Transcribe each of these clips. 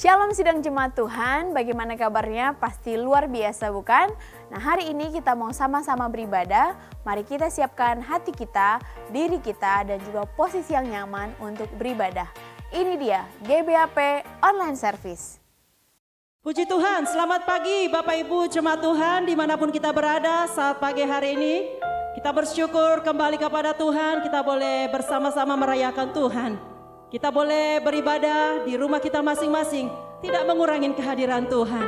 Shalom sidang jemaat Tuhan, bagaimana kabarnya? Pasti luar biasa bukan? Nah, hari ini kita mau sama-sama beribadah. Mari kita siapkan hati kita, diri kita, dan juga posisi yang nyaman untuk beribadah. Ini dia GBAP Online Service. Puji Tuhan, selamat pagi Bapak Ibu jemaat Tuhan dimanapun kita berada saat pagi hari ini. Kita bersyukur kembali kepada Tuhan, kita boleh bersama-sama merayakan Tuhan. Kita boleh beribadah di rumah kita masing-masing, tidak mengurangi kehadiran Tuhan.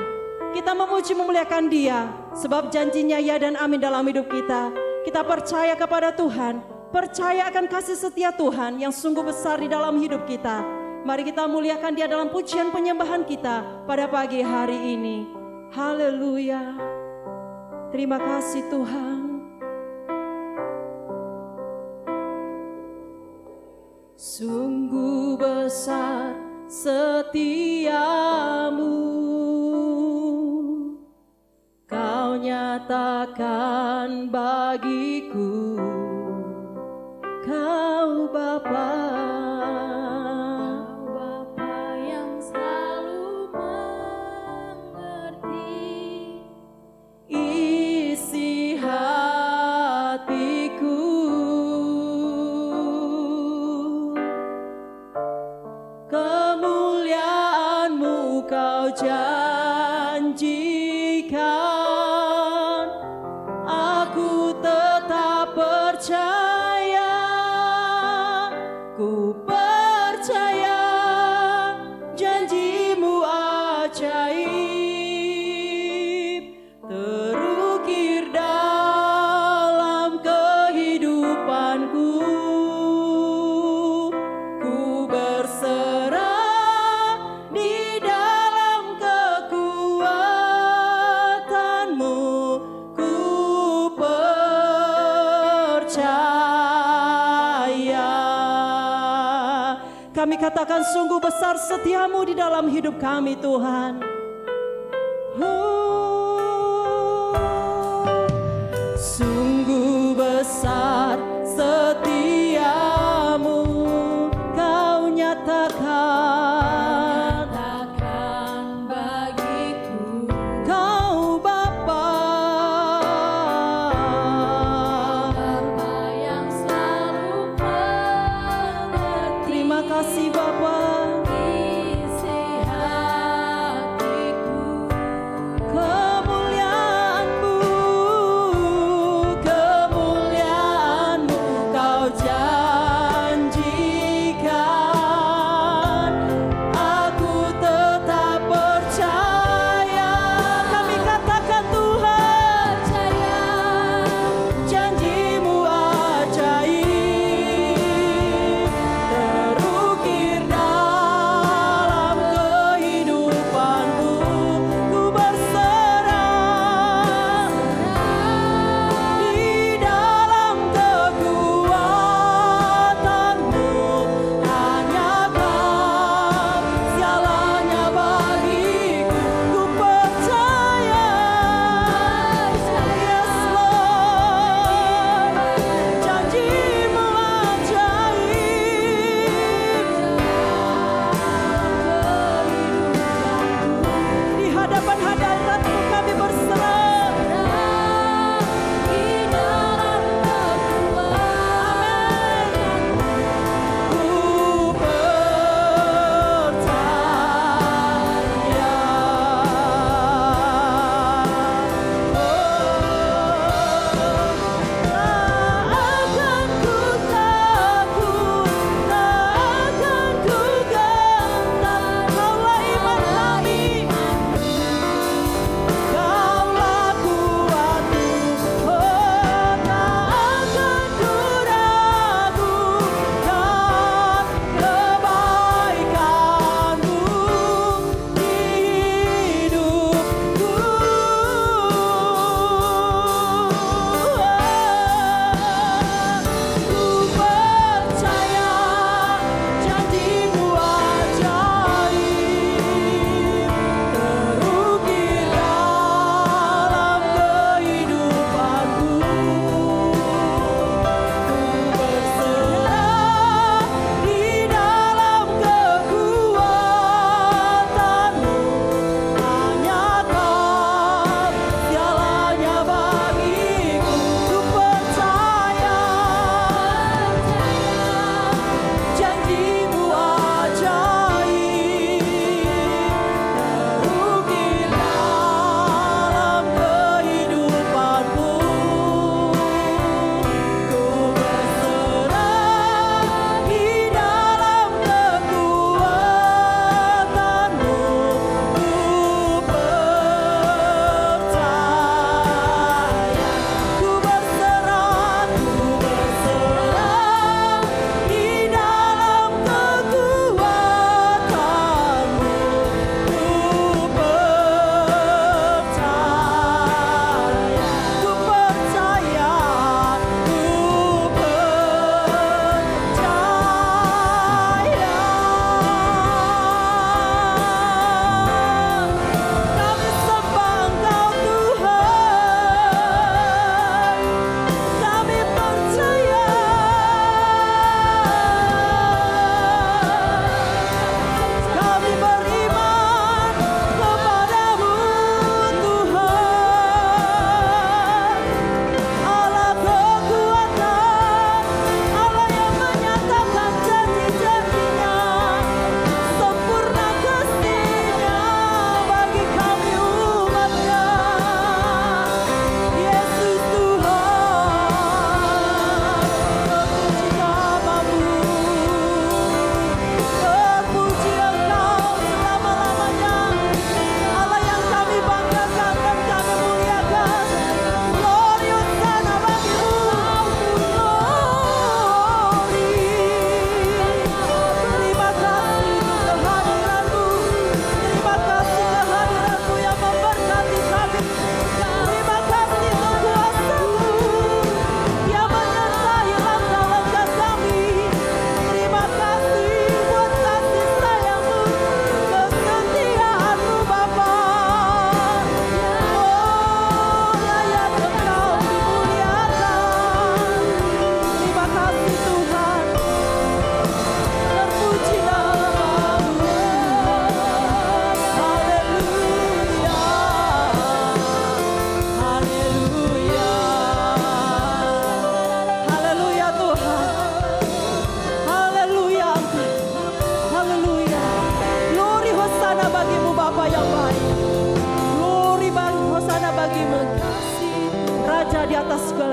Kita memuji memuliakan Dia, sebab janjinya ya dan amin dalam hidup kita. Kita percaya kepada Tuhan, percaya akan kasih setia Tuhan yang sungguh besar di dalam hidup kita. Mari kita muliakan Dia dalam pujian penyembahan kita pada pagi hari ini. Haleluya. Terima kasih Tuhan. Sungguh besar setiamu, Kau nyatakan bagiku, Kau Bapa yang selalu mengerti isi hatiku. Kemuliaan-Mu Kau janjikan, aku tetap percaya, ku percaya janji-Mu ajaib, terukir dalam kehidupanku. Kami katakan sungguh besar setiamu di dalam hidup kami Tuhan. Sungguh besar setiamu, Kau nyatakan bagiku, Kau Bapa yang selalu mengerti. Terima kasih Bapa. Isi hatiku.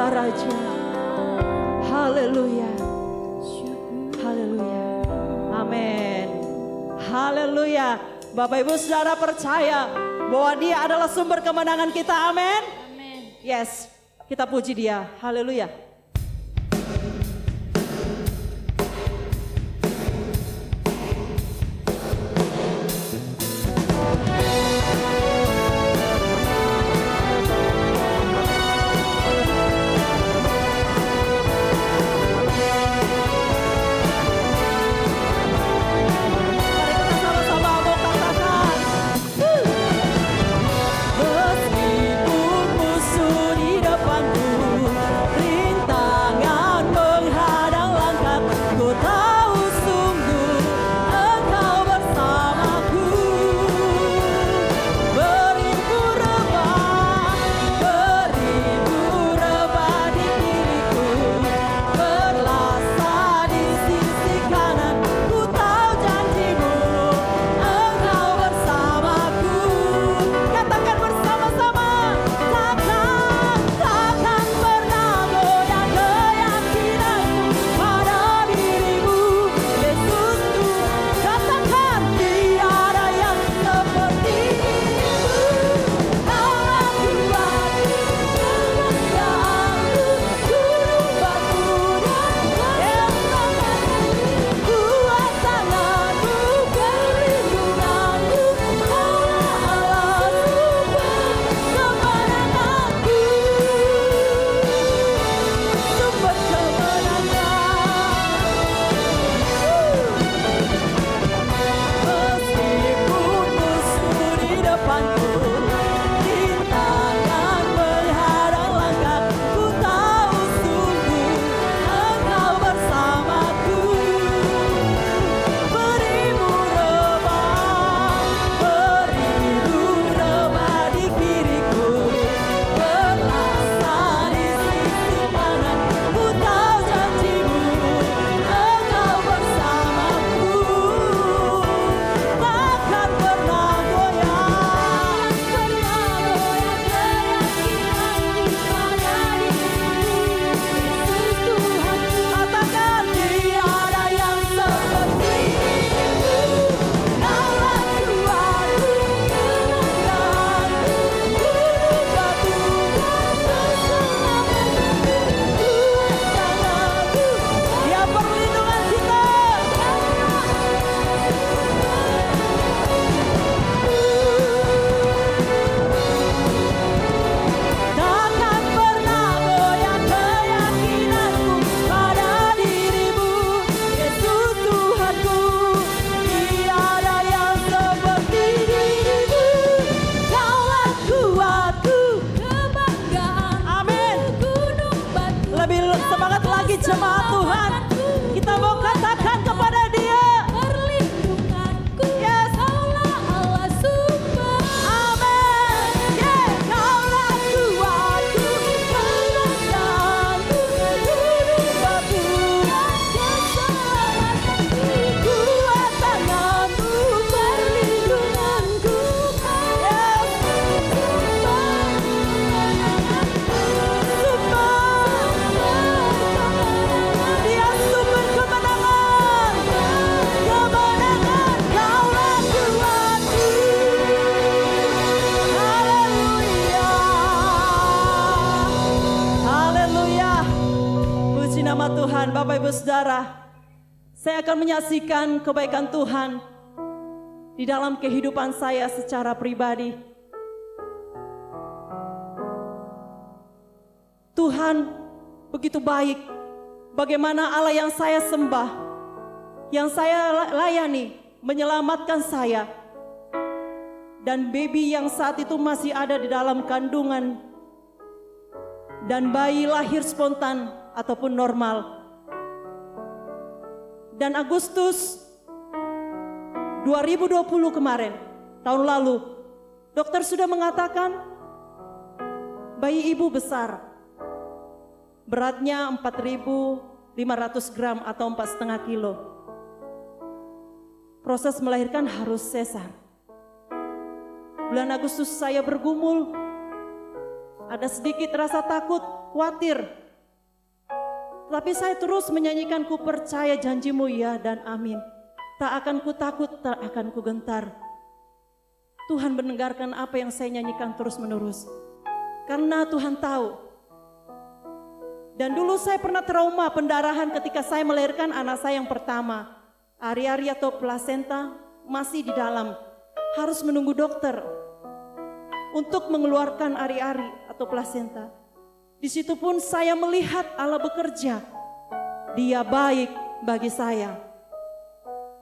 Engkaulah Raja. Haleluya. Haleluya. Amin. Haleluya. Bapak Ibu Saudara percaya bahwa Dia adalah sumber kemenangan kita. Amin. Yes, kita puji Dia. Haleluya. Meskipun musuh di depanku, rintangan menghadang langkah, ku tahu sungguh Engkau bersamaku. Beribu rebah di diriku, berlasa di sisi kanan, ku tahu janjimu Engkau bersamaku. Katakan bersama-sama, takkan pernah goyah keyakinanku pada dirimu, Yesus Tuhan. Katakan tiada yang seperti itu. Kaulah kuatku, kebanggaanku, gunung batu dan keselamatan. Kuat tanganmu, perlindunganku, Kaulah Allah sumber kemenangan. Meskipun musuh di depanku, rintangan menghadang langkah, ku tahu sungguh Engkau bersamaku. Beribu rebah di kiriku, berlasa di sisi kanan, ku tahu janjimu Engkau bersamaku. Takkan pernah goyah keyakinanku pada dirimu, Yesus Tuhanku. Katakan tiada yang seperti itu. Kaulah kuatku, kebanggaanku, gunung batu dan keselamatanku. Kuat tanganku, Dia perlindungan kita. Takkan pernah goyah keyakinanku pada dirimu, Yesus Tuhanku. Tiada yang seperti dirimu. Kaulah kuatku, kebanggaan. Amin. Gunung batu. Lebih semangat lagi jemaat Tuhan. Kita mau katakan kepada Dia, perlindunganku. Yes. Kaulah Allah sumber. Amin. Yeah. Kaulah kuatku, kebanggaanku, gunung batu dan keselamatanku. Kuat tanganmu, perlindunganku. Yes. Dia sumber kemenangan. Kemenangan, Kaulah kuatku. Haleluya. Haleluya. Puji nama Tuhan. Bapak Ibu Saudara, saya akan menyaksikan kebaikan Tuhan di dalam kehidupan saya secara pribadi. Tuhan begitu baik. Bagaimana Allah yang saya sembah, yang saya layani, menyelamatkan saya. Dan baby yang saat itu masih ada di dalam kandungan, dan bayi lahir spontan ataupun normal. Dan Agustus 2020 kemarin, tahun lalu, dokter sudah mengatakan bayi ibu besar. Beratnya 4.500 gram atau 4,5 kilo. Proses melahirkan harus sesar. Bulan Agustus saya bergumul, Ada sedikit rasa takut, khawatir. Tapi saya terus menyanyikan, ku percaya janjimu ya dan amin. Tak akan ku takut, tak akan ku gentar. Tuhan mendengarkan apa yang saya nyanyikan terus menerus. Karena Tuhan tahu. Dan dulu saya pernah trauma pendarahan ketika saya melahirkan anak saya yang pertama. Ari-ari atau plasenta masih di dalam. Harus menunggu dokter untuk mengeluarkan ari-ari atau plasenta. Di situ pun saya melihat Allah bekerja. Dia baik bagi saya.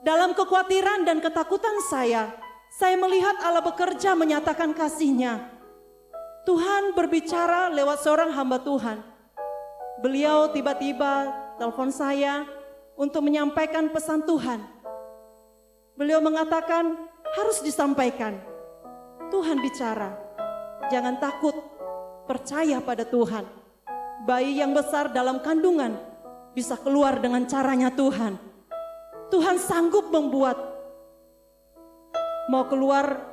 Dalam kekhawatiran dan ketakutan saya melihat Allah bekerja menyatakan kasih-Nya. Tuhan berbicara lewat seorang hamba Tuhan. Beliau tiba-tiba telepon saya untuk menyampaikan pesan Tuhan. Beliau mengatakan harus disampaikan. Tuhan bicara, jangan takut, percaya pada Tuhan. Bayi yang besar dalam kandungan bisa keluar dengan caranya Tuhan. Tuhan sanggup membuat mau keluar,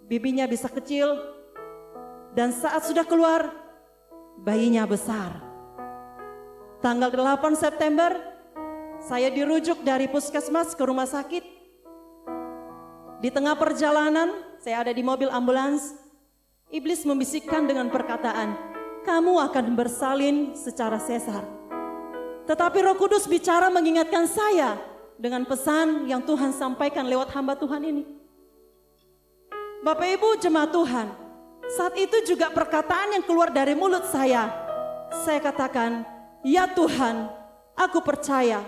bibinya bisa kecil, dan saat sudah keluar, bayinya besar. Tanggal 8 September, saya dirujuk dari puskesmas ke rumah sakit. Di tengah perjalanan, saya ada di mobil ambulans. Iblis membisikkan dengan perkataan, kamu akan bersalin secara sesar. Tetapi Roh Kudus bicara mengingatkan saya dengan pesan yang Tuhan sampaikan lewat hamba Tuhan ini. Bapak Ibu jemaat Tuhan, saat itu juga perkataan yang keluar dari mulut saya katakan, ya Tuhan, aku percaya.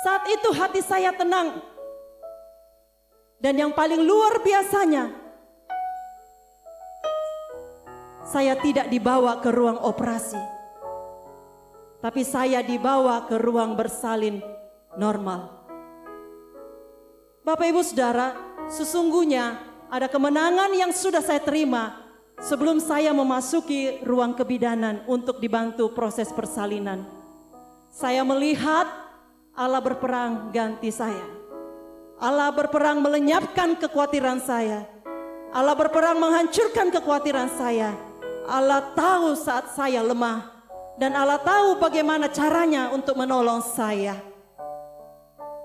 Saat itu hati saya tenang. Dan yang paling luar biasanya, saya tidak dibawa ke ruang operasi. Tapi saya dibawa ke ruang bersalin normal. Bapak Ibu Saudara, sesungguhnya ada kemenangan yang sudah saya terima sebelum saya memasuki ruang kebidanan untuk dibantu proses persalinan. Saya melihat Allah berperang ganti saya. Allah berperang melenyapkan kekhawatiran saya. Allah berperang menghancurkan kekhawatiran saya. Allah tahu saat saya lemah. Dan Allah tahu bagaimana caranya untuk menolong saya.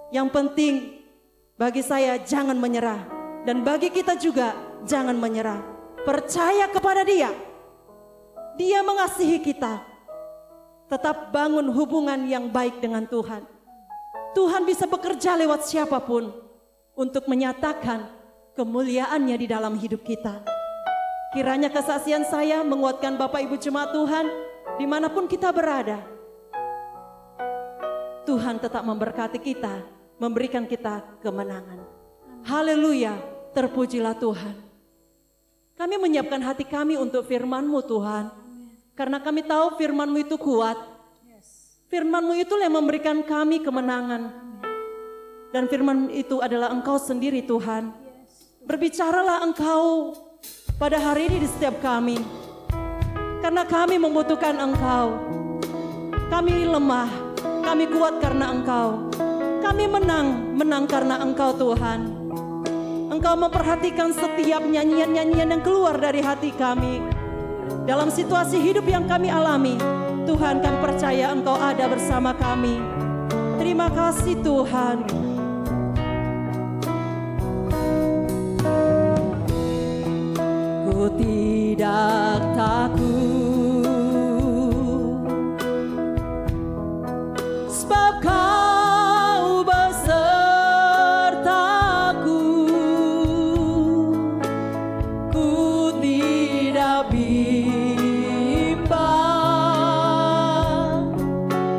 Yang penting bagi saya jangan menyerah. Dan bagi kita juga jangan menyerah. Percaya kepada Dia. Dia mengasihi kita. Tetap bangun hubungan yang baik dengan Tuhan. Tuhan bisa bekerja lewat siapapun untuk menyatakan kemuliaan-Nya di dalam hidup kita. Kiranya kesaksian saya menguatkan Bapak Ibu jemaat Tuhan dimanapun kita berada. Tuhan tetap memberkati kita, memberikan kita kemenangan. Haleluya, terpujilah Tuhan. Kami menyiapkan hati kami untuk firman-Mu Tuhan. Karena kami tahu firman-Mu itu kuat. Firman-Mu itu yang memberikan kami kemenangan. Dan firman itu adalah Engkau sendiri Tuhan. Berbicaralah Engkau pada hari ini di setiap kami. Karena kami membutuhkan Engkau. Kami lemah, kami kuat karena Engkau. Kami menang karena Engkau Tuhan. Engkau memperhatikan setiap nyanyian-nyanyian yang keluar dari hati kami. Dalam situasi hidup yang kami alami, Tuhan, kami percaya Engkau ada bersama kami. Terima kasih Tuhan. Ku tidak takut, sebab Kau besertaku. Ku tidak bimbang,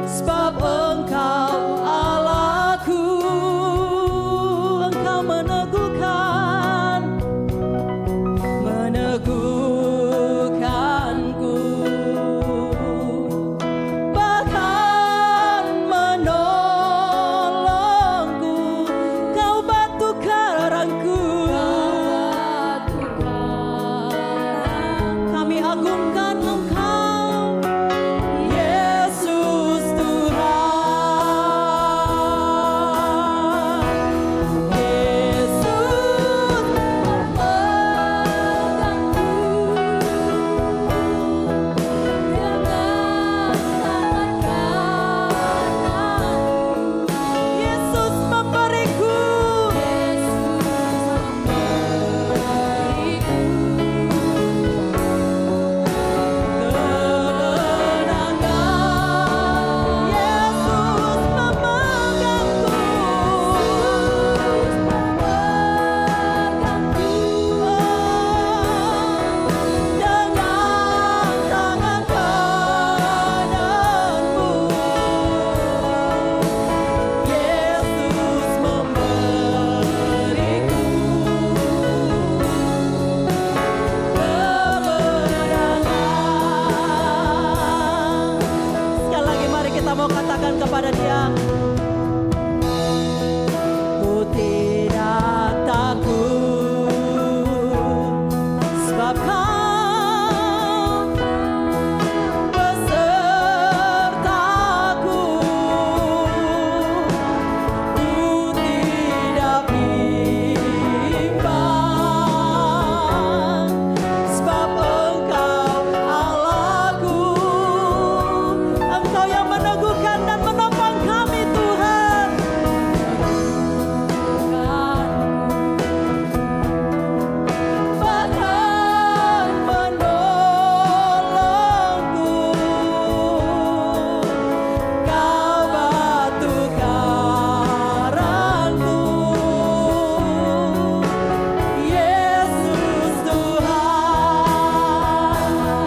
sebab Engkau Allahku. Engkau meneguhkan kepada Dia. Ku tidak takut, sebab Kau besertaku. Ku tidak bimbang, sebab Engkau Allahku. Engkau yang meneguhkan dan menopang kami, Tuhan. Bahkan menolongku, Kau batu karangku. Yesus Tuhan,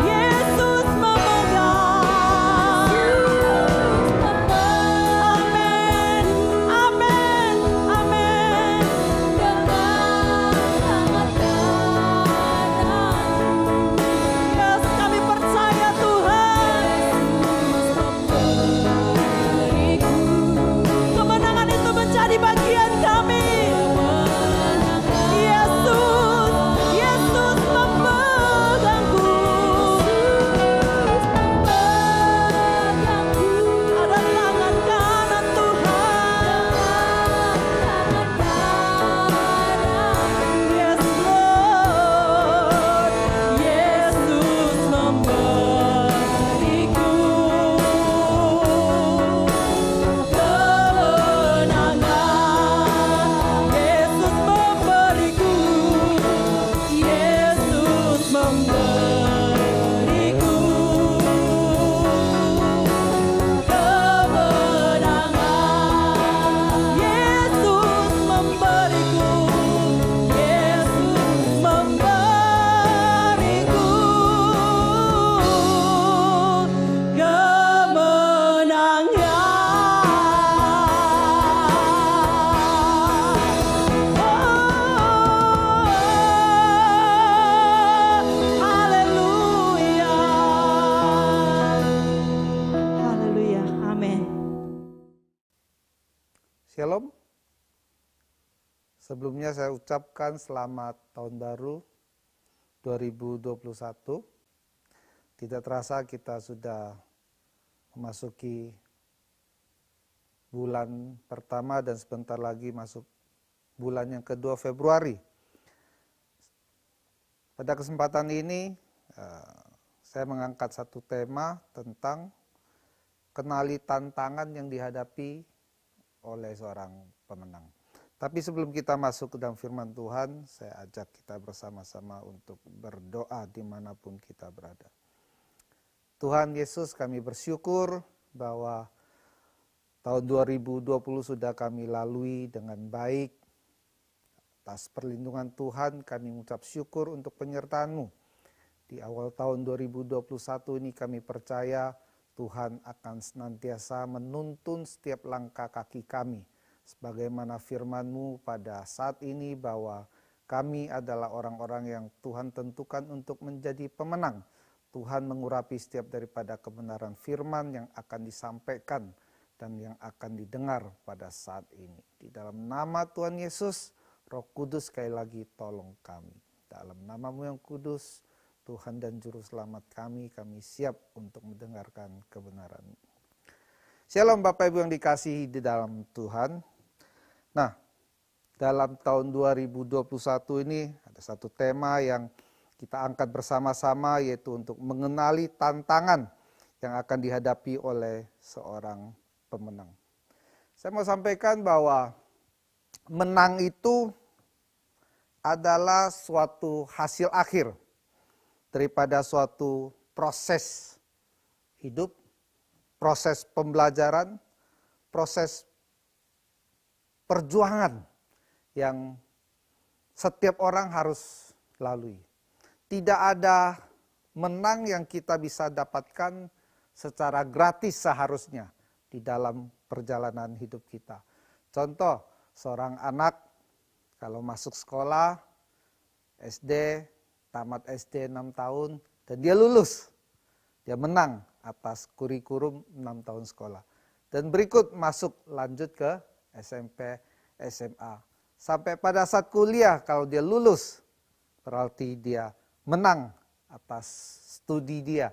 Yesus memegang. Amin, amin, amin. Yes, kami percaya Tuhan. Kemenangan itu menjadi bagian kami. Yesus, Yesus memegangku. Ada tangan kanan Tuhan. Yes Lord, Yesus memberiku kemenangan. Yesus memberiku, Yesus memberiku kemenangan. Yesus memberiku, Yesus memberiku kemenangan. Haleluya. Haleluya. Amin. Shalom. Sebelumnya saya ucapkan selamat tahun baru 2021. Tidak terasa kita sudah memasuki bulan pertama dan sebentar lagi masuk bulan yang kedua Februari. Pada kesempatan ini saya mengangkat satu tema tentang kenali tantangan yang dihadapi oleh seorang pemenang. Tapi sebelum kita masuk ke dalam firman Tuhan, saya ajak kita bersama-sama untuk berdoa dimanapun kita berada. Tuhan Yesus, kami bersyukur bahwa tahun 2020 sudah kami lalui dengan baik. Atas perlindungan Tuhan kami mengucap syukur untuk penyertaan-Mu. Di awal tahun 2021 ini kami percaya Tuhan akan senantiasa menuntun setiap langkah kaki kami. Sebagaimana firman-Mu pada saat ini bahwa kami adalah orang-orang yang Tuhan tentukan untuk menjadi pemenang. Tuhan mengurapi setiap daripada kebenaran firman yang akan disampaikan dan yang akan didengar pada saat ini. Di dalam nama Tuhan Yesus, Roh Kudus sekali lagi tolong kami. Dalam nama-Mu yang kudus, Tuhan dan Juru Selamat kami siap untuk mendengarkan kebenaran. Shalom Bapak Ibu yang dikasihi di dalam Tuhan. Nah, dalam tahun 2021 ini ada satu tema yang kita angkat bersama-sama, yaitu untuk mengenali tantangan yang akan dihadapi oleh seorang pemenang. Saya mau sampaikan bahwa menang itu adalah suatu hasil akhir daripada suatu proses hidup, proses pembelajaran, proses perjuangan yang setiap orang harus lalui. Tidak ada menang yang kita bisa dapatkan secara gratis seharusnya di dalam perjalanan hidup kita. Contoh, seorang anak kalau masuk sekolah, SD, tamat SD 6 tahun, dan dia lulus. Dia menang atas kurikulum 6 tahun sekolah. Dan berikut masuk lanjut ke SMP, SMA. Sampai pada saat kuliah kalau dia lulus, berarti dia menang atas studi dia.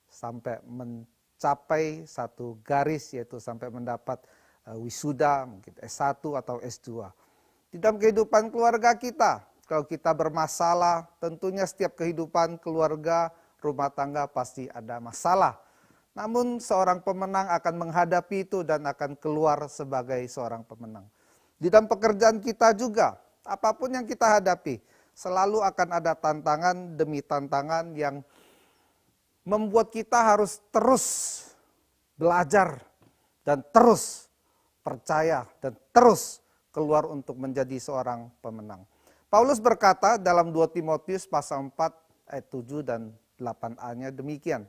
Sampai mencapai satu garis, yaitu sampai mendapat wisuda, mungkin S1 atau S2. Di dalam kehidupan keluarga kita, kalau kita bermasalah, tentunya setiap kehidupan keluarga, rumah tangga pasti ada masalah. Namun seorang pemenang akan menghadapi itu dan akan keluar sebagai seorang pemenang. Di dalam pekerjaan kita juga, apapun yang kita hadapi, selalu akan ada tantangan demi tantangan yang membuat kita harus terus belajar dan terus percaya dan terus keluar untuk menjadi seorang pemenang. Paulus berkata dalam 2 Timotius pasal 4 ayat 7 dan 8a-nya demikian.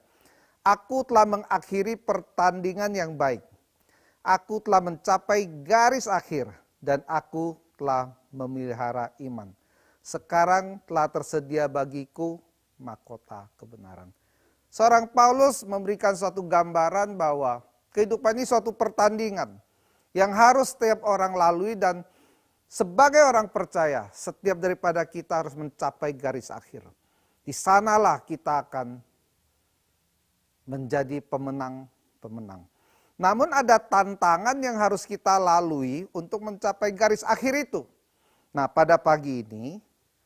Aku telah mengakhiri pertandingan yang baik. Aku telah mencapai garis akhir dan aku telah memelihara iman. Sekarang telah tersedia bagiku mahkota kebenaran. Seorang Paulus memberikan suatu gambaran bahwa kehidupan ini suatu pertandingan yang harus setiap orang lalui, dan sebagai orang percaya, setiap daripada kita harus mencapai garis akhir. Di sanalah kita akan menjadi pemenang-pemenang. Namun ada tantangan yang harus kita lalui untuk mencapai garis akhir itu. Nah, pada pagi ini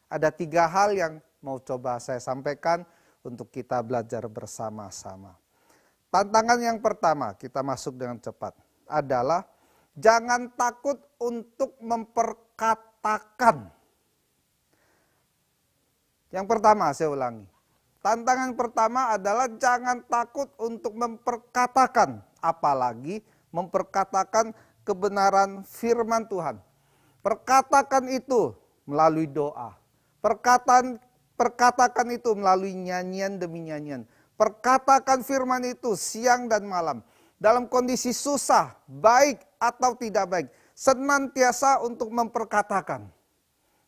ada 3 hal yang mau coba saya sampaikan untuk kita belajar bersama-sama. Tantangan yang pertama, kita masuk dengan cepat, adalah jangan takut untuk memperkatakan. Yang pertama, saya ulangi. Tantangan pertama adalah jangan takut untuk memperkatakan, apalagi memperkatakan kebenaran firman Tuhan. Perkatakan itu melalui doa. Perkatakan itu melalui nyanyian demi nyanyian. Perkatakan firman itu siang dan malam. Dalam kondisi susah, baik atau tidak baik, senantiasa untuk memperkatakan.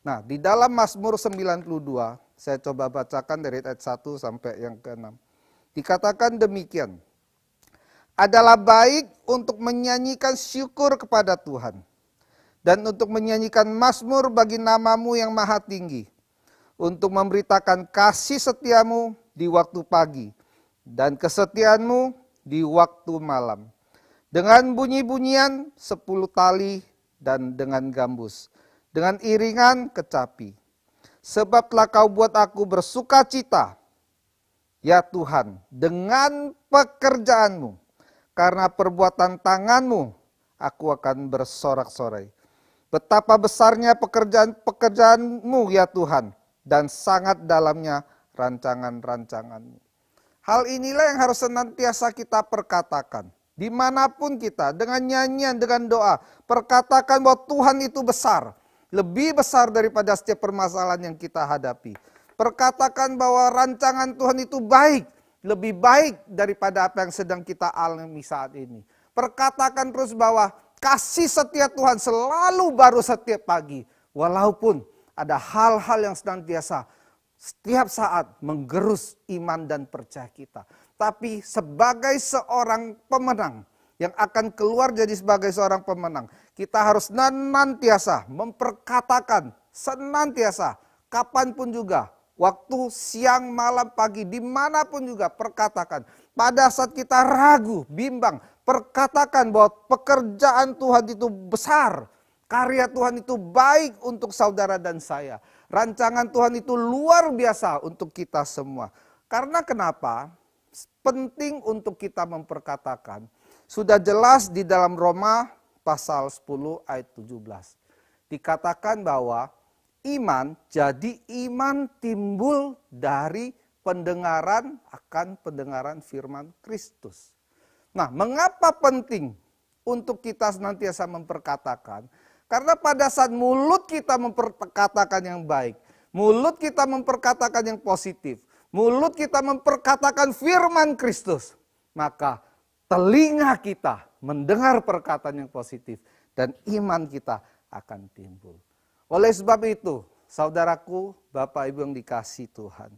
Nah, di dalam Mazmur 92, saya coba bacakan dari ayat 1 sampai yang ke-6. Dikatakan demikian. Adalah baik untuk menyanyikan syukur kepada Tuhan, dan untuk menyanyikan mazmur bagi namamu yang maha tinggi, untuk memberitakan kasih setiamu di waktu pagi, dan kesetiaanmu di waktu malam. Dengan bunyi-bunyian 10 tali dan dengan gambus, dengan iringan kecapi. Sebab telah kau buat aku bersuka cita, ya Tuhan, dengan pekerjaanmu. Karena perbuatan tanganmu, aku akan bersorak-sorai. Betapa besarnya pekerjaan-pekerjaanmu, ya Tuhan, dan sangat dalamnya rancangan-rancanganmu. Hal inilah yang harus senantiasa kita perkatakan. Dimanapun kita, dengan nyanyian, dengan doa, perkatakan bahwa Tuhan itu besar. Lebih besar daripada setiap permasalahan yang kita hadapi. Perkatakan bahwa rancangan Tuhan itu baik. Lebih baik daripada apa yang sedang kita alami saat ini. Perkatakan terus bahwa kasih setia Tuhan selalu baru setiap pagi. Walaupun ada hal-hal yang senantiasa setiap saat menggerus iman dan percaya kita. Tapi sebagai seorang pemenang yang akan keluar jadi sebagai seorang pemenang, kita harus senantiasa memperkatakan, senantiasa, kapanpun juga, waktu siang, malam, pagi, dimanapun juga perkatakan. Pada saat kita ragu, bimbang, perkatakan bahwa pekerjaan Tuhan itu besar. Karya Tuhan itu baik untuk saudara dan saya. Rancangan Tuhan itu luar biasa untuk kita semua. Karena kenapa? Penting untuk kita memperkatakan. Sudah jelas di dalam Roma pasal 10 ayat 17. Dikatakan bahwa iman, jadi iman timbul dari pendengaran akan pendengaran firman Kristus. Nah, mengapa penting untuk kita senantiasa memperkatakan? Karena pada saat mulut kita memperkatakan yang baik, mulut kita memperkatakan yang positif, mulut kita memperkatakan firman Kristus, maka telinga kita mendengar perkataan yang positif dan iman kita akan timbul. Oleh sebab itu, saudaraku, Bapak Ibu yang dikasihi Tuhan,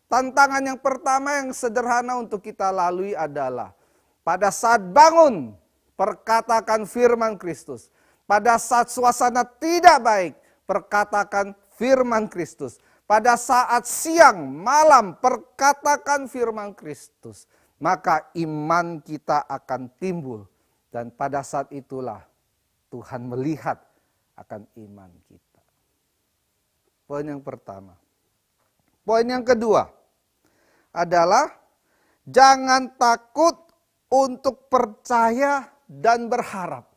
tantangan yang pertama yang sederhana untuk kita lalui adalah pada saat bangun, perkatakan firman Kristus. Pada saat suasana tidak baik, perkatakan firman Kristus. Pada saat siang, malam, perkatakan firman Kristus. Maka iman kita akan timbul. Dan pada saat itulah Tuhan melihat akan iman kita. Poin yang pertama. Poin yang kedua adalah jangan takut untuk percaya dan berharap.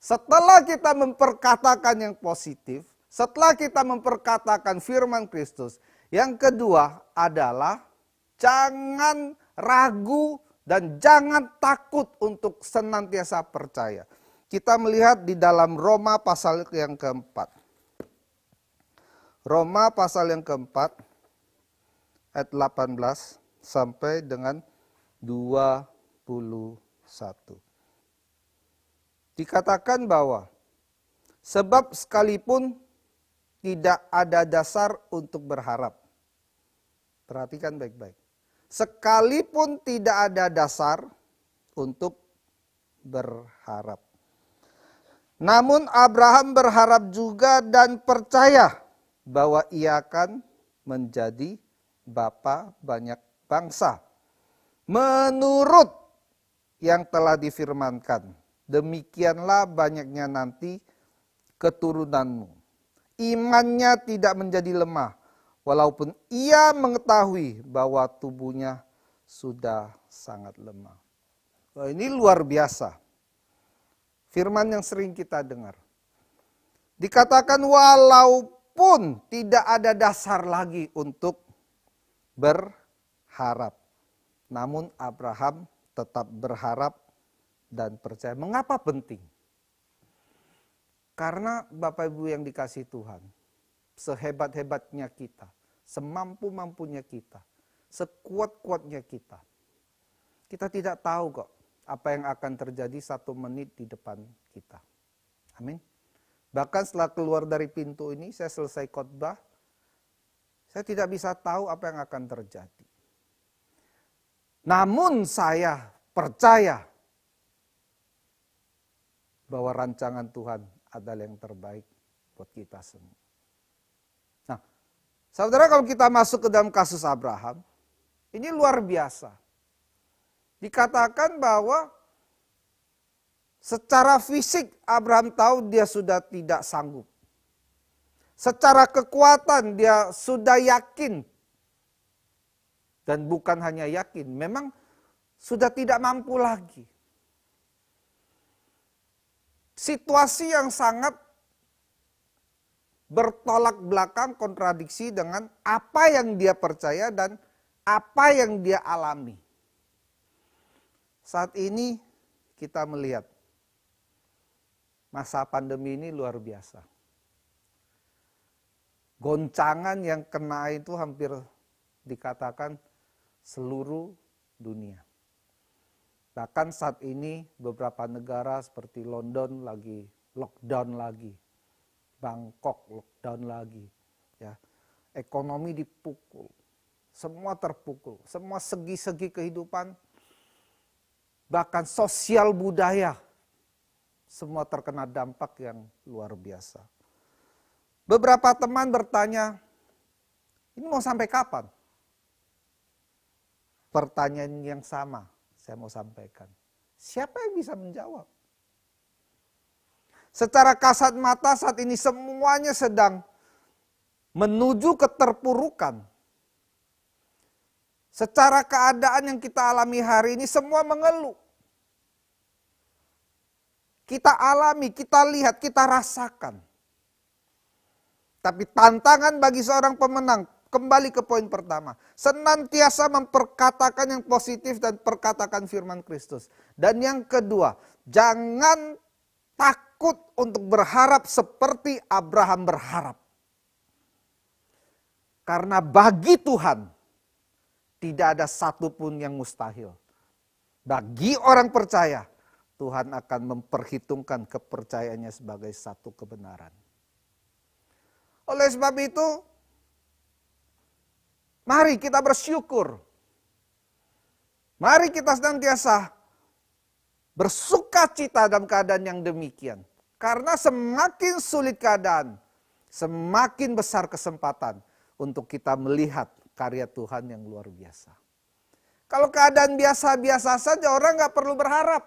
Setelah kita memperkatakan yang positif, setelah kita memperkatakan firman Kristus, yang kedua adalah jangan ragu dan jangan takut untuk senantiasa percaya. Kita melihat di dalam Roma pasal yang keempat. Roma pasal yang keempat, ayat 18 sampai dengan 21. Dikatakan bahwa sebab sekalipun tidak ada dasar untuk berharap. Perhatikan baik-baik. Sekalipun tidak ada dasar untuk berharap. Namun Abraham berharap juga dan percaya bahwa ia akan menjadi bapa banyak bangsa. Menurut yang telah difirmankan, demikianlah banyaknya nanti keturunanmu. Imannya tidak menjadi lemah, walaupun ia mengetahui bahwa tubuhnya sudah sangat lemah. Wah, ini luar biasa. Firman yang sering kita dengar. Dikatakan walaupun tidak ada dasar lagi untuk berharap. Namun Abraham tetap berharap dan percaya. Mengapa penting? Karena Bapak Ibu yang dikasihi Tuhan, sehebat-hebatnya kita, semampu-mampunya kita, sekuat-kuatnya kita, kita tidak tahu kok apa yang akan terjadi 1 menit di depan kita. Amin. Bahkan setelah keluar dari pintu ini, saya selesai khotbah, saya tidak bisa tahu apa yang akan terjadi. Namun saya percaya bahwa rancangan Tuhan adalah yang terbaik buat kita semua. Nah, saudara, kalau kita masuk ke dalam kasus Abraham, ini luar biasa. Dikatakan bahwa secara fisik Abraham tahu dia sudah tidak sanggup. Secara kekuatan dia sudah yakin. Dan bukan hanya yakin, memang sudah tidak mampu lagi. Situasi yang sangat bertolak belakang, kontradiksi dengan apa yang dia percaya dan apa yang dia alami. Saat ini kita melihat masa pandemi ini luar biasa. Goncangan yang kena itu hampir dikatakan seluruh dunia. Bahkan saat ini beberapa negara seperti London lagi lockdown lagi. Bangkok lockdown lagi. Ya. Ekonomi dipukul. Semua terpukul. Semua segi-segi kehidupan. Bahkan sosial budaya. Semua terkena dampak yang luar biasa. Beberapa teman bertanya, ini mau sampai kapan? Pertanyaan yang sama saya mau sampaikan. Siapa yang bisa menjawab? Secara kasat mata saat ini semuanya sedang menuju keterpurukan. Secara keadaan yang kita alami hari ini semua mengeluh. Kita alami, kita lihat, kita rasakan. Tapi tantangan bagi seorang pemenang, kembali ke poin pertama. Senantiasa memperkatakan yang positif dan perkatakan firman Kristus. Dan yang kedua, jangan takut untuk berharap seperti Abraham berharap. Karena bagi Tuhan, tidak ada satupun yang mustahil. Bagi orang percaya, Tuhan akan memperhitungkan kepercayaannya sebagai satu kebenaran. Oleh sebab itu, mari kita bersyukur. Mari kita senantiasa bersukacita dalam keadaan yang demikian. Karena semakin sulit keadaan, semakin besar kesempatan untuk kita melihat karya Tuhan yang luar biasa. Kalau keadaan biasa-biasa saja orang nggak perlu berharap.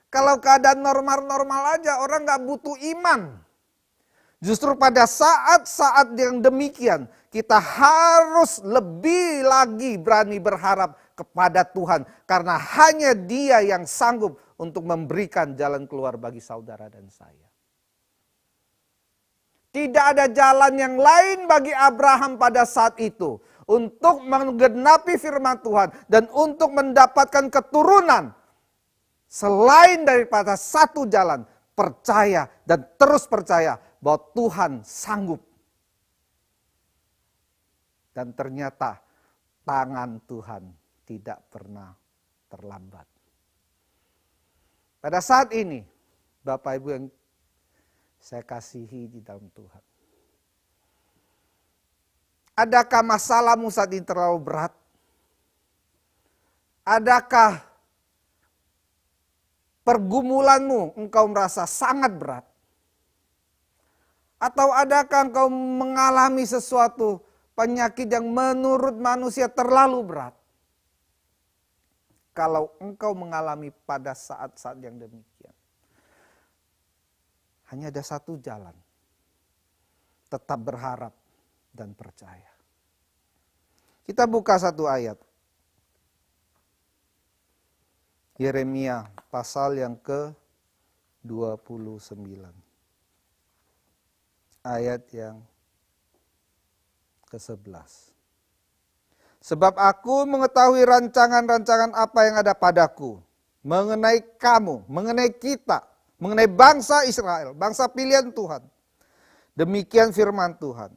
Kalau keadaan normal-normal aja orang nggak butuh iman. Justru pada saat-saat yang demikian kita harus lebih lagi berani berharap kepada Tuhan. Karena hanya Dia yang sanggup untuk memberikan jalan keluar bagi saudara dan saya. Tidak ada jalan yang lain bagi Abraham pada saat itu. Untuk menggenapi firman Tuhan dan untuk mendapatkan keturunan. Selain daripada satu jalan, percaya dan terus percaya bahwa Tuhan sanggup. Dan ternyata tangan Tuhan tidak pernah terlambat. Pada saat ini, Bapak Ibu yang saya kasihi di dalam Tuhan. Adakah masalahmu saat ini terlalu berat? Adakah pergumulanmu engkau merasa sangat berat? Atau adakah engkau mengalami sesuatu penyakit yang menurut manusia terlalu berat? Kalau engkau mengalami pada saat-saat yang demikian, hanya ada satu jalan. Tetap berharap dan percaya. Kita buka satu ayat. Yeremia pasal yang ke-29. Ayat yang ke-11. Sebab aku mengetahui rancangan-rancangan apa yang ada padaku. Mengenai kamu, mengenai kita, mengenai bangsa Israel, bangsa pilihan Tuhan. Demikian firman Tuhan.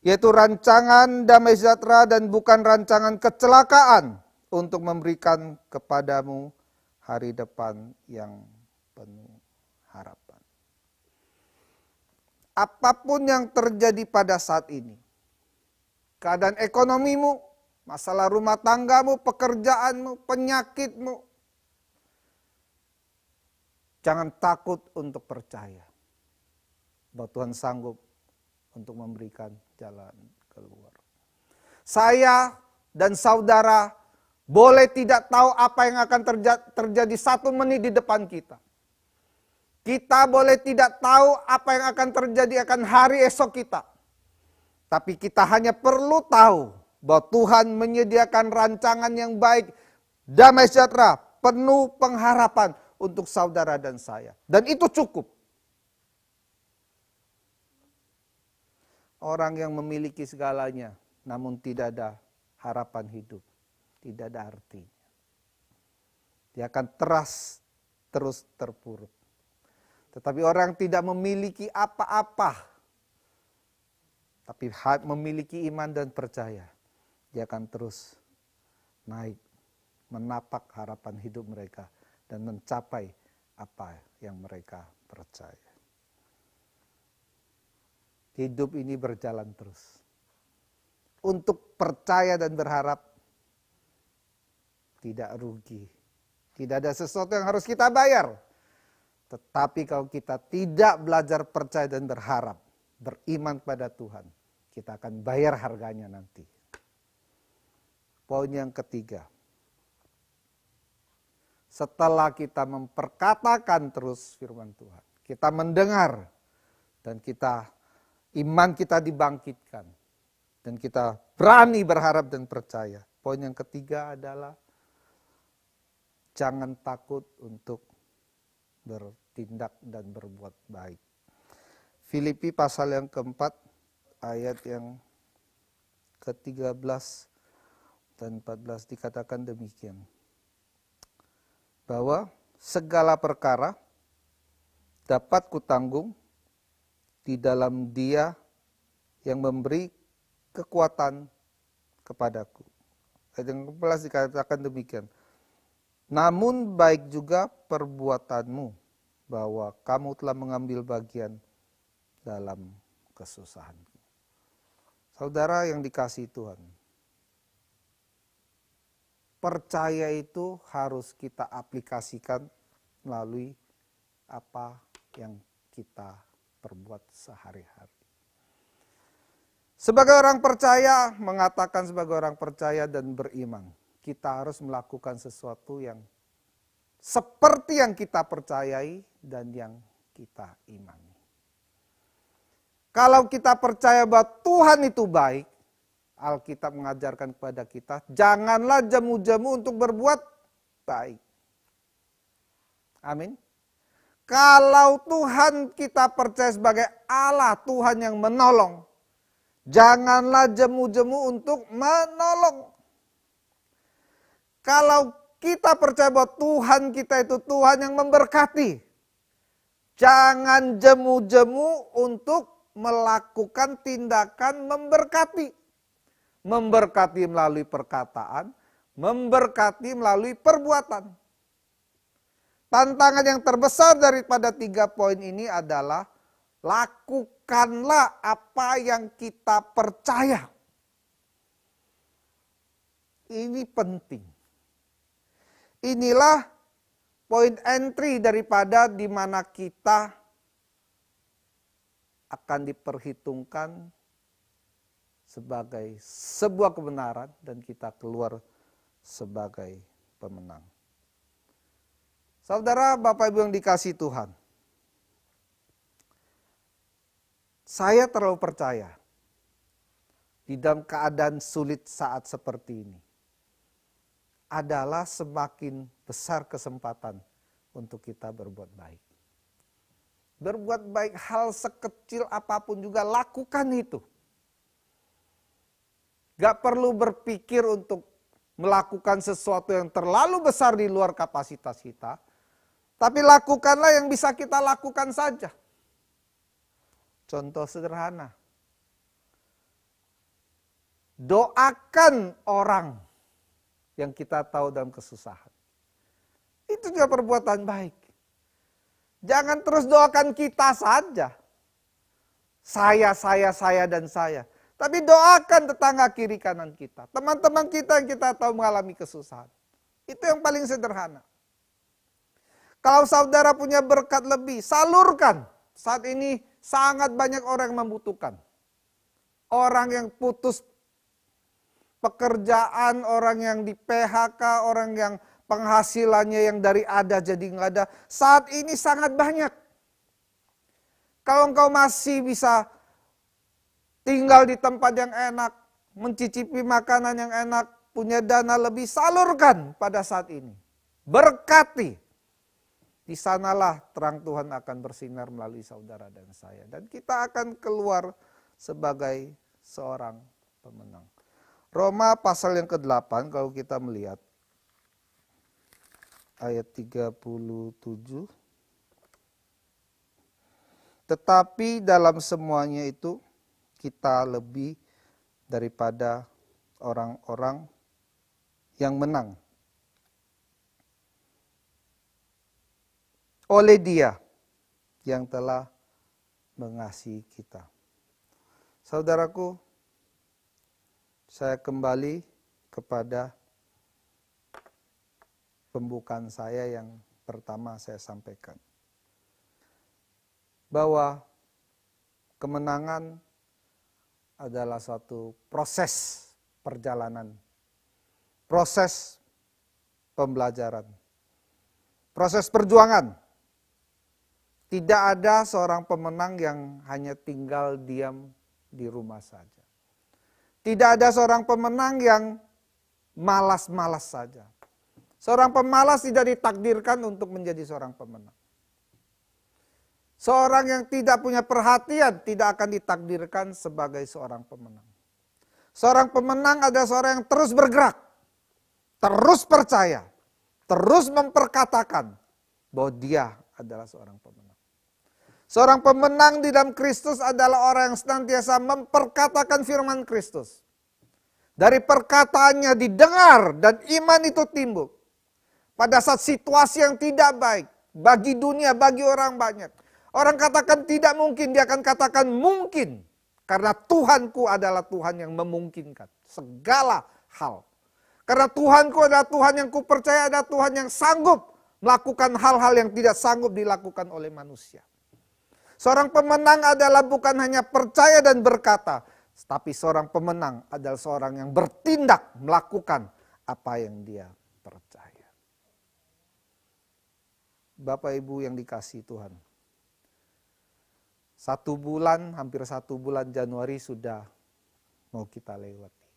Yaitu rancangan damai sejahtera dan bukan rancangan kecelakaan. Untuk memberikan kepadamu hari depan yang penuh harapan. Apapun yang terjadi pada saat ini. Keadaan ekonomimu, masalah rumah tanggamu, pekerjaanmu, penyakitmu. Jangan takut untuk percaya bahwa Tuhan sanggup untuk memberikan jalan keluar. Saya dan saudara boleh tidak tahu apa yang akan terjadi 1 menit di depan kita. Kita boleh tidak tahu apa yang akan terjadi akan hari esok kita. Tapi kita hanya perlu tahu bahwa Tuhan menyediakan rancangan yang baik, damai sejahtera, penuh pengharapan untuk saudara dan saya. Dan itu cukup. Orang yang memiliki segalanya, namun tidak ada harapan hidup, tidak ada artinya. Dia akan terus terpuruk. Tetapi orang tidak memiliki apa-apa, tapi memiliki iman dan percaya, dia akan terus naik, menapak harapan hidup mereka, dan mencapai apa yang mereka percaya. Hidup ini berjalan terus. Untuk percaya dan berharap, tidak rugi. Tidak ada sesuatu yang harus kita bayar. Tetapi kalau kita tidak belajar percaya dan berharap, beriman pada Tuhan, kita akan bayar harganya nanti. Poin yang ketiga. Setelah kita memperkatakan terus firman Tuhan, kita mendengar dan iman kita dibangkitkan. Dan kita berani berharap dan percaya. Poin yang ketiga adalah jangan takut untuk bertindak dan berbuat baik. Filipi pasal yang keempat, ayat yang ke-13 dan 14 dikatakan demikian. Bahwa segala perkara dapat kutanggung di dalam Dia yang memberi kekuatan kepadaku. Ayat yang ke-11 dikatakan demikian. Namun baik juga perbuatanmu, bahwa kamu telah mengambil bagian dalam kesusahan. Saudara yang dikasihi Tuhan, percaya itu harus kita aplikasikan melalui apa yang kita perbuat sehari-hari. Sebagai orang percaya, mengatakan sebagai orang percaya dan beriman, kita harus melakukan sesuatu yang seperti yang kita percayai dan yang kita imani. Kalau kita percaya bahwa Tuhan itu baik, Alkitab mengajarkan kepada kita, janganlah jemu-jemu untuk berbuat baik. Amin. Kalau Tuhan kita percaya sebagai Allah, Tuhan yang menolong, janganlah jemu-jemu untuk menolong. Kalau kita percaya bahwa Tuhan kita itu Tuhan yang memberkati, jangan jemu-jemu untuk melakukan tindakan memberkati. Memberkati melalui perkataan, memberkati melalui perbuatan. Tantangan yang terbesar daripada 3 poin ini adalah lakukanlah apa yang kita percaya. Ini penting. Inilah poin entry daripada di mana kita akan diperhitungkan sebagai sebuah kebenaran dan kita keluar sebagai pemenang. Saudara, Bapak Ibu yang dikasihi Tuhan, saya terlalu percaya di dalam keadaan sulit saat seperti ini adalah semakin besar kesempatan untuk kita berbuat baik. Berbuat baik, hal sekecil apapun juga lakukan itu. Gak perlu berpikir untuk melakukan sesuatu yang terlalu besar di luar kapasitas kita. Tapi lakukanlah yang bisa kita lakukan saja. Contoh sederhana. Doakan orang yang kita tahu dalam kesusahan. Itu juga perbuatan baik. Jangan terus doakan kita saja. Saya, dan saya. Tapi doakan tetangga kiri kanan kita. Teman-teman kita yang kita tahu mengalami kesusahan. Itu yang paling sederhana. Kalau saudara punya berkat lebih, salurkan. Saat ini sangat banyak orang yang membutuhkan. Orang yang putus pekerjaan, orang yang di PHK, orang yang penghasilannya yang dari ada jadi nggak ada. Saat ini sangat banyak. Kalau engkau masih bisa tinggal di tempat yang enak, mencicipi makanan yang enak, punya dana lebih, salurkan pada saat ini. Berkati. Di sanalah terang Tuhan akan bersinar melalui saudara dan saya. Dan kita akan keluar sebagai seorang pemenang. Roma pasal yang ke-8 kalau kita melihat. Ayat 37. Tetapi dalam semuanya itu kita lebih daripada orang-orang yang menang. Oleh Dia yang telah mengasihi kita. Saudaraku, saya kembali kepada pembukaan saya yang pertama saya sampaikan. Bahwa kemenangan adalah suatu proses perjalanan, proses pembelajaran, proses perjuangan. Tidak ada seorang pemenang yang hanya tinggal diam di rumah saja. Tidak ada seorang pemenang yang malas-malas saja. Seorang pemalas tidak ditakdirkan untuk menjadi seorang pemenang. Seorang yang tidak punya perhatian tidak akan ditakdirkan sebagai seorang pemenang. Seorang pemenang adalah seorang yang terus bergerak, terus percaya, terus memperkatakan bahwa dia adalah seorang pemenang. Seorang pemenang di dalam Kristus adalah orang yang senantiasa memperkatakan firman Kristus. Dari perkataannya didengar dan iman itu timbul. Pada saat situasi yang tidak baik bagi dunia, bagi orang banyak. Orang katakan tidak mungkin, dia akan katakan mungkin. Karena Tuhanku adalah Tuhan yang memungkinkan segala hal. Karena Tuhanku adalah Tuhan yang kupercaya, adalah Tuhan yang sanggup melakukan hal-hal yang tidak sanggup dilakukan oleh manusia. Seorang pemenang adalah bukan hanya percaya dan berkata, tapi seorang pemenang adalah seorang yang bertindak melakukan apa yang dia percaya. Bapak Ibu yang dikasihi Tuhan, 1 bulan, hampir 1 bulan Januari sudah mau kita lewati.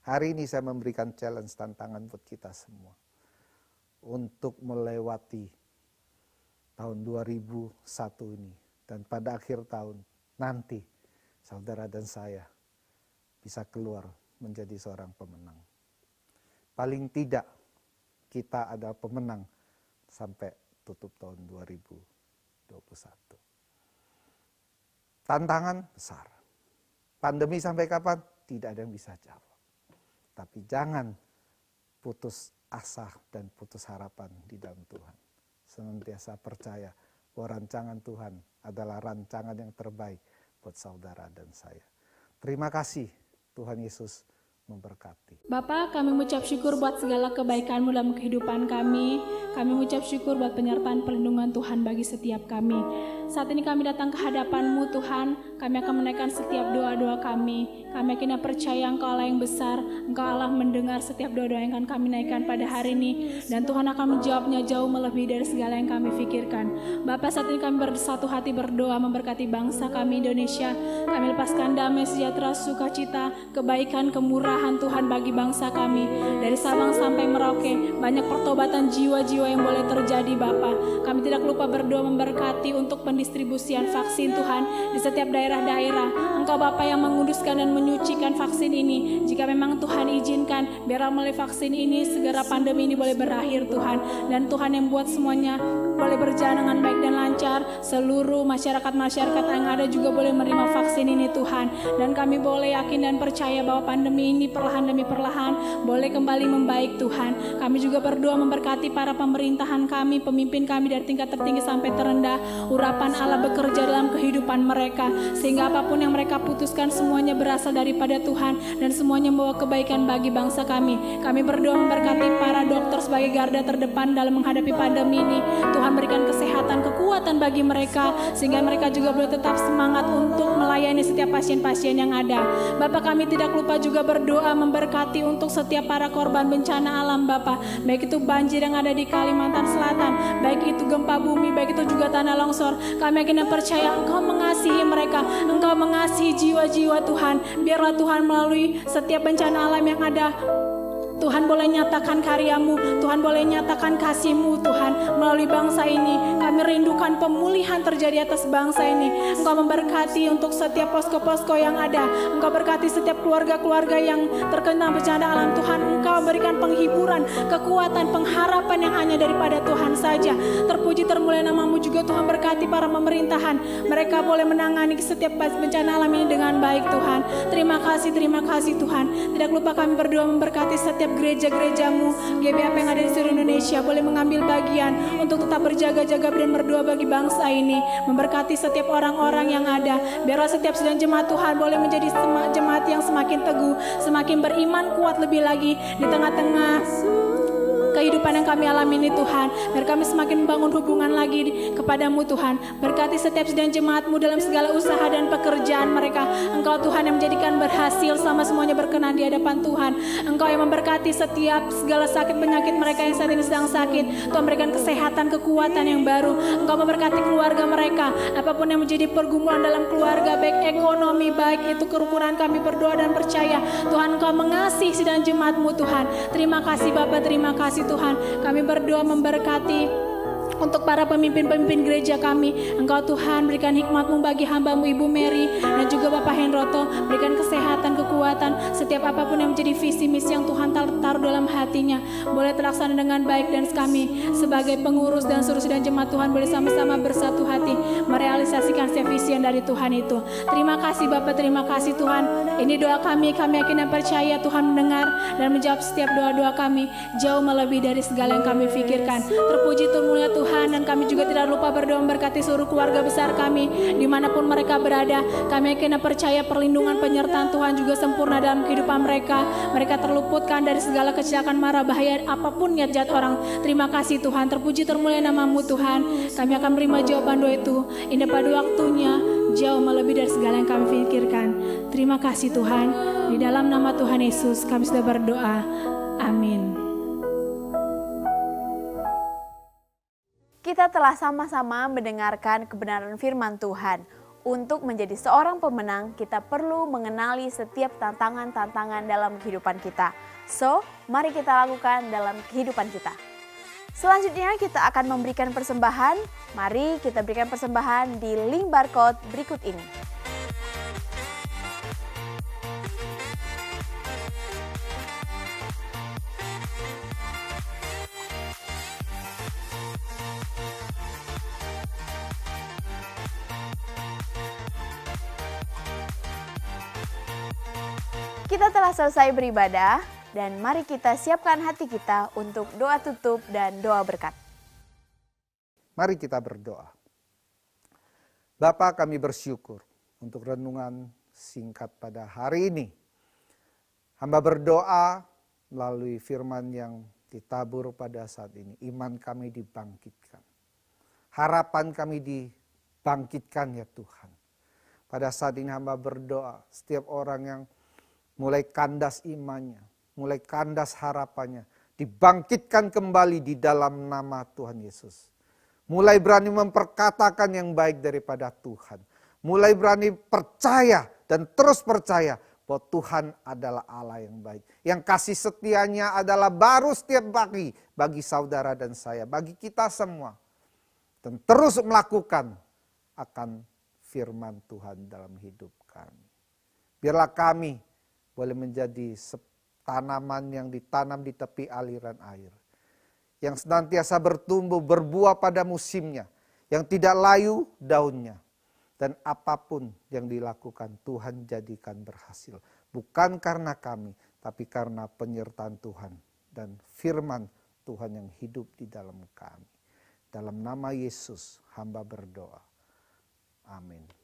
Hari ini saya memberikan challenge, tantangan buat kita semua untuk melewati tahun 2001 ini. Dan pada akhir tahun nanti saudara dan saya bisa keluar menjadi seorang pemenang. Paling tidak kita ada pemenang sampai tutup tahun 2021. Tantangan besar. Pandemi sampai kapan? Tidak ada yang bisa jawab. Tapi jangan putus asa dan putus harapan di dalam Tuhan. Senantiasa percaya bahwa rancangan Tuhan adalah rancangan yang terbaik buat saudara dan saya. Terima kasih, Tuhan Yesus memberkati. Bapak, kami mengucap syukur buat segala kebaikan-Mu dalam kehidupan kami. Kami mengucap syukur buat penyertaan perlindungan Tuhan bagi setiap kami. Saat ini kami datang ke hadapan-Mu Tuhan, kami akan menaikkan setiap doa-doa kami. Kami akhirnya percaya Engkau Allah yang besar, Engkau Allah mendengar setiap doa-doa yang akan kami naikkan pada hari ini. Dan Tuhan akan menjawabnya jauh melebihi dari segala yang kami pikirkan. Bapak, saat ini kami bersatu hati berdoa memberkati bangsa kami Indonesia. Kami lepaskan damai, sejahtera, sukacita, kebaikan, kemurahan Tuhan bagi bangsa kami. Dari Sabang sampai Merauke, banyak pertobatan jiwa-jiwa yang boleh terjadi Bapak. Kami tidak lupa berdoa memberkati untuk pendistribusian vaksin Tuhan di setiap daerah-daerah. Engkau Bapak yang menguduskan dan menyucikan vaksin ini. Jika memang Tuhan izinkan, biarlah melalui vaksin ini segera pandemi ini boleh berakhir Tuhan. Dan Tuhan yang buat semuanya boleh berjalan dengan baik dan lancar. Seluruh masyarakat-masyarakat yang ada juga boleh menerima vaksin ini Tuhan. Dan kami boleh yakin dan percaya bahwa pandemi ini perlahan demi perlahan boleh kembali membaik Tuhan. Kami juga berdoa memberkati para pemerintahan kami, pemimpin kami dari tingkat tertinggi sampai terendah. Urapan Allah bekerja dalam kehidupan mereka, sehingga apapun yang mereka putuskan semuanya berasal daripada Tuhan dan semuanya membawa kebaikan bagi bangsa kami. Kami berdoa memberkati para dokter sebagai garda terdepan dalam menghadapi pandemi ini. Tuhan berikan kesehatan, kekuatan bagi mereka, sehingga mereka juga boleh tetap semangat untuk melayani setiap pasien-pasien yang ada. Bapak, kami tidak lupa juga berdoa memberkati untuk setiap para korban bencana alam Bapak, baik itu banjir yang ada di Kalimantan Selatan, baik itu gempa bumi, baik itu juga tanah longsor. Kami akhirnya percaya Engkau mengasihi mereka, Engkau mengasihi jiwa-jiwa Tuhan. Biarlah Tuhan melalui setiap bencana alam yang ada, Tuhan boleh nyatakan karya-Mu, Tuhan boleh nyatakan kasih-Mu Tuhan melalui bangsa ini. Kami rindukan pemulihan terjadi atas bangsa ini. Engkau memberkati untuk setiap posko-posko yang ada. Engkau berkati setiap keluarga-keluarga yang terkena bencana alam Tuhan. Engkau berikan penghiburan, kekuatan, pengharapan yang hanya daripada Tuhan saja. Terpuji termulia nama-Mu juga Tuhan, berkati para pemerintahan. Mereka boleh menangani setiap bencana alam ini dengan baik Tuhan. Terima kasih Tuhan. Tidak lupa kami berdoa memberkati setiap gereja-gereja-Mu, GBAP yang ada di seluruh Indonesia boleh mengambil bagian untuk tetap berjaga-jaga dan berdoa bagi bangsa ini. Memberkati setiap orang-orang yang ada. Biarlah setiap sidang jemaat Tuhan boleh menjadi jemaat yang semakin teguh, semakin beriman kuat lebih lagi di tengah-tengah kehidupan yang kami alami ini Tuhan. Biar kami semakin membangun hubungan lagi kepadamu Tuhan. Berkati setiap sidang jemaat-Mu dalam segala usaha dan pekerjaan mereka. Engkau Tuhan yang menjadikan berhasil selama semuanya berkenan di hadapan Tuhan. Engkau yang memberkati setiap segala sakit penyakit mereka yang saat ini sedang sakit. Tuhan berikan kesehatan, kekuatan yang baru. Engkau memberkati keluarga mereka. Apapun yang menjadi pergumulan dalam keluarga, baik ekonomi, baik itu kerukunan, kami berdoa dan percaya Tuhan Engkau mengasihi sidang jemaat-Mu Tuhan. Terima kasih Bapa, terima kasih Tuhan. Kami berdoa memberkati untuk para pemimpin-pemimpin gereja kami. Engkau Tuhan berikan hikmat-Mu bagi hamba-Mu Ibu Mary dan juga Bapak Henroto. Berikan kesehatan, kekuatan, setiap apapun yang menjadi visi misi yang Tuhan taruh dalam hatinya boleh terlaksana dengan baik. Dan kami sebagai pengurus dan seluruh sidang jemaat Tuhan boleh sama-sama bersatu hati merealisasikan setiap visi yang dari Tuhan itu. Terima kasih Bapak, terima kasih Tuhan. Ini doa kami yakin dan percaya Tuhan mendengar dan menjawab setiap doa-doa kami jauh melebihi dari segala yang kami pikirkan. Terpuji termulia Tuhan Tuhan, dan kami juga tidak lupa berdoa memberkati seluruh keluarga besar kami dimanapun mereka berada. Kami kena percaya perlindungan penyertaan Tuhan juga sempurna dalam kehidupan mereka. Mereka terluputkan dari segala kecelakaan, mara, bahaya, apapun niat jahat orang. Terima kasih Tuhan, terpuji termulia namamu Tuhan. Kami akan menerima jawaban doa itu indah pada waktunya, jauh melebihi dari segala yang kami pikirkan. Terima kasih Tuhan, di dalam nama Tuhan Yesus kami sudah berdoa. Amin. Kita telah sama-sama mendengarkan kebenaran firman Tuhan. Untuk menjadi seorang pemenang, kita perlu mengenali setiap tantangan-tantangan dalam kehidupan kita. So, mari kita lakukan dalam kehidupan kita. Selanjutnya kita akan memberikan persembahan. Mari kita berikan persembahan di link barcode berikut ini. Kita telah selesai beribadah dan mari kita siapkan hati kita untuk doa tutup dan doa berkat. Mari kita berdoa. Bapa, kami bersyukur untuk renungan singkat pada hari ini. Hamba berdoa melalui firman yang ditabur pada saat ini. Iman kami dibangkitkan. Harapan kami dibangkitkan ya Tuhan. Pada saat ini hamba berdoa, setiap orang yang mulai kandas imannya, mulai kandas harapannya, dibangkitkan kembali di dalam nama Tuhan Yesus. Mulai berani memperkatakan yang baik daripada Tuhan. Mulai berani percaya dan terus percaya bahwa Tuhan adalah Allah yang baik. Yang kasih setianya adalah baru setiap pagi bagi saudara dan saya, bagi kita semua. Dan terus melakukan akan firman Tuhan dalam hidup kami. Biarlah kami boleh menjadi tanaman yang ditanam di tepi aliran air. Yang senantiasa bertumbuh, berbuah pada musimnya. Yang tidak layu daunnya. Dan apapun yang dilakukan Tuhan jadikan berhasil. Bukan karena kami, tapi karena penyertaan Tuhan. Dan firman Tuhan yang hidup di dalam kami. Dalam nama Yesus hamba berdoa. Amin.